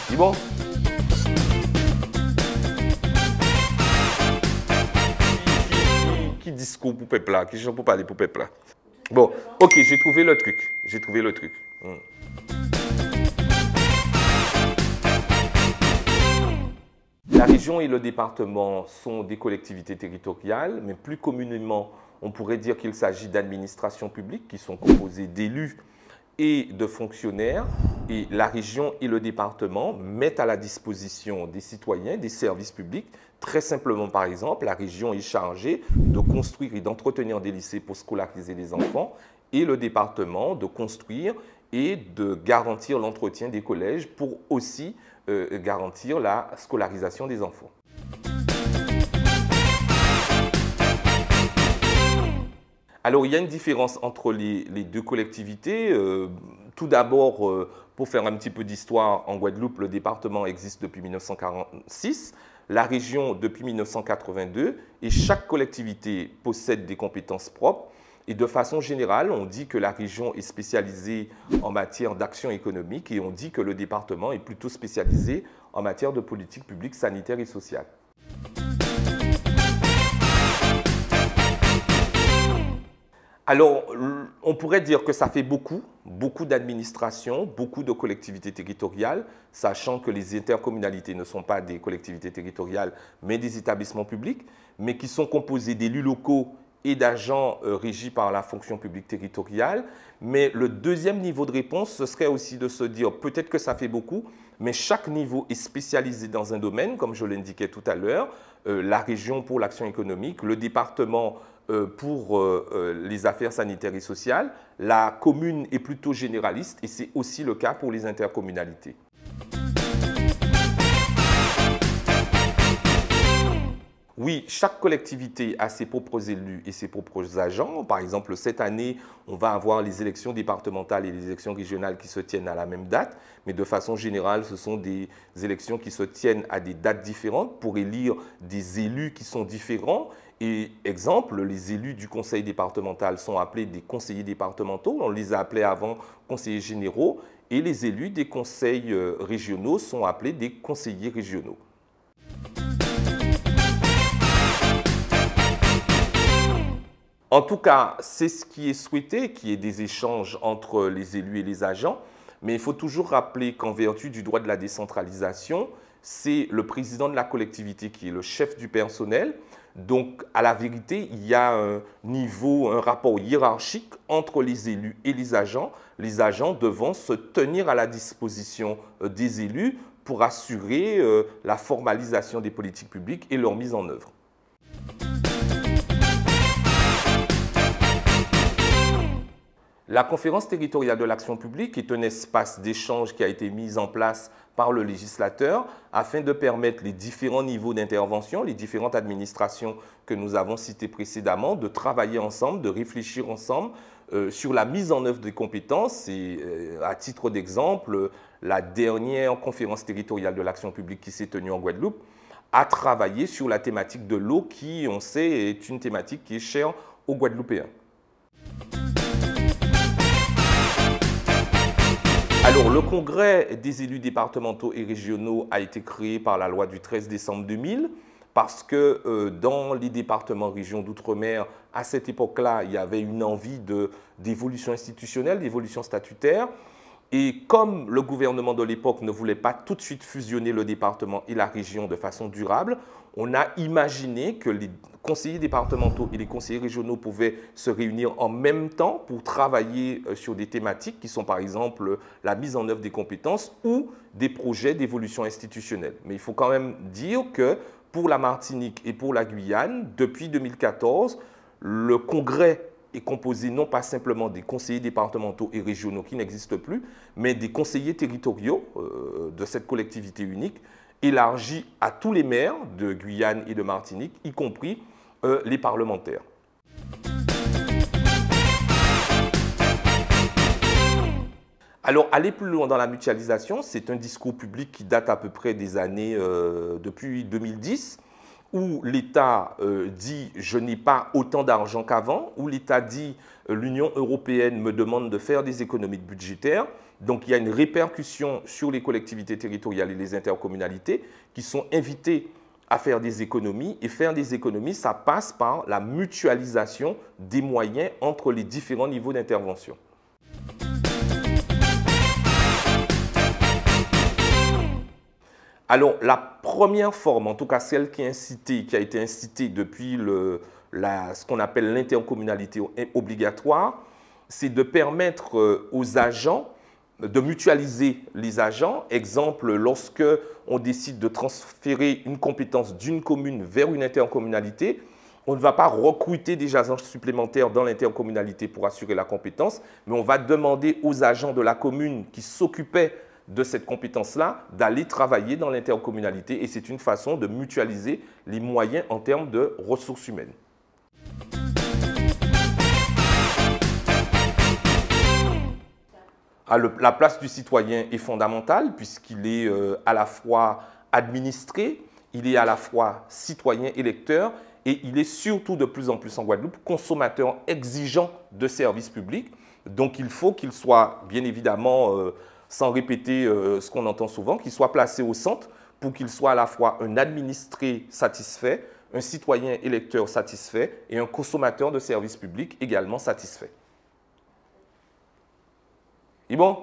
C'est bon? Qui discours pour peuple là? Qui chante pour parler pour peuple là? Bon, ok, j'ai trouvé le truc. J'ai trouvé le truc. La région et le département sont des collectivités territoriales, mais plus communément, on pourrait dire qu'il s'agit d'administrations publiques qui sont composées d'élus et de fonctionnaires. Et la région et le département mettent à la disposition des citoyens des services publics. Très simplement, par exemple, la région est chargée de construire et d'entretenir des lycées pour scolariser les enfants et le département de construire et de garantir l'entretien des collèges pour aussi garantir la scolarisation des enfants. Alors, il y a une différence entre les deux collectivités. Tout d'abord, pour faire un petit peu d'histoire, en Guadeloupe, le département existe depuis 1946, la région depuis 1982, et chaque collectivité possède des compétences propres. Et de façon générale, on dit que la région est spécialisée en matière d'action économique et on dit que le département est plutôt spécialisé en matière de politique publique sanitaire et sociale. Alors, on pourrait dire que ça fait beaucoup d'administrations, beaucoup de collectivités territoriales, sachant que les intercommunalités ne sont pas des collectivités territoriales, mais des établissements publics, mais qui sont composés d'élus locaux et d'agents régis par la fonction publique territoriale. Mais le deuxième niveau de réponse, ce serait aussi de se dire peut-être que ça fait beaucoup, mais chaque niveau est spécialisé dans un domaine, comme je l'indiquais tout à l'heure, la région pour l'action économique, le département pour les affaires sanitaires et sociales, la commune est plutôt généraliste et c'est aussi le cas pour les intercommunalités. Oui, chaque collectivité a ses propres élus et ses propres agents. Par exemple, cette année, on va avoir les élections départementales et les élections régionales qui se tiennent à la même date. Mais de façon générale, ce sont des élections qui se tiennent à des dates différentes pour élire des élus qui sont différents. Et exemple, les élus du conseil départemental sont appelés des conseillers départementaux. On les a appelés avant conseillers généraux. Et les élus des conseils régionaux sont appelés des conseillers régionaux. En tout cas, c'est ce qui est souhaité, qu'il y ait des échanges entre les élus et les agents. Mais il faut toujours rappeler qu'en vertu du droit de la décentralisation, c'est le président de la collectivité qui est le chef du personnel. Donc, à la vérité, il y a un rapport hiérarchique entre les élus et les agents devant se tenir à la disposition des élus pour assurer la formalisation des politiques publiques et leur mise en œuvre. La conférence territoriale de l'action publique est un espace d'échange qui a été mis en place par le législateur afin de permettre les différents niveaux d'intervention, les différentes administrations que nous avons citées précédemment, de travailler ensemble, de réfléchir ensemble sur la mise en œuvre des compétences. Et à titre d'exemple, la dernière conférence territoriale de l'action publique qui s'est tenue en Guadeloupe a travaillé sur la thématique de l'eau qui, on sait, est une thématique qui est chère aux Guadeloupéens. Alors, le congrès des élus départementaux et régionaux a été créé par la loi du 13 décembre 2000 parce que dans les départements régions d'outre-mer, à cette époque-là, il y avait une envie d'évolution institutionnelle, d'évolution statutaire. Et comme le gouvernement de l'époque ne voulait pas tout de suite fusionner le département et la région de façon durable, on a imaginé que les conseillers départementaux et les conseillers régionaux pouvaient se réunir en même temps pour travailler sur des thématiques qui sont par exemple la mise en œuvre des compétences ou des projets d'évolution institutionnelle. Mais il faut quand même dire que pour la Martinique et pour la Guyane, depuis 2014, le congrès est composé non pas simplement des conseillers départementaux et régionaux qui n'existent plus, mais des conseillers territoriaux de cette collectivité unique, élargi à tous les maires de Guyane et de Martinique, y compris les parlementaires. Alors, aller plus loin dans la mutualisation, c'est un discours public qui date à peu près des années depuis 2010, où l'État dit « je n'ai pas autant d'argent qu'avant », où l'État dit « l'Union européenne me demande de faire des économies budgétaires ». Donc il y a une répercussion sur les collectivités territoriales et les intercommunalités qui sont invitées à faire des économies. Et faire des économies, ça passe par la mutualisation des moyens entre les différents niveaux d'intervention. Alors, la première forme, en tout cas celle qui a été incitée depuis ce qu'on appelle l'intercommunalité obligatoire, c'est de permettre aux agents de mutualiser les agents. Exemple, lorsque on décide de transférer une compétence d'une commune vers une intercommunalité, on ne va pas recruter des agents supplémentaires dans l'intercommunalité pour assurer la compétence, mais on va demander aux agents de la commune qui s'occupaient de cette compétence-là d'aller travailler dans l'intercommunalité, et c'est une façon de mutualiser les moyens en termes de ressources humaines. La place du citoyen est fondamentale puisqu'il est à la fois administré, il est à la fois citoyen électeur et il est surtout de plus en plus en Guadeloupe consommateur exigeant de services publics. Donc il faut qu'il soit bien évidemment, sans répéter ce qu'on entend souvent, qu'il soit placé au centre pour qu'il soit à la fois un administré satisfait, un citoyen électeur satisfait et un consommateur de services publics également satisfait. Et bon,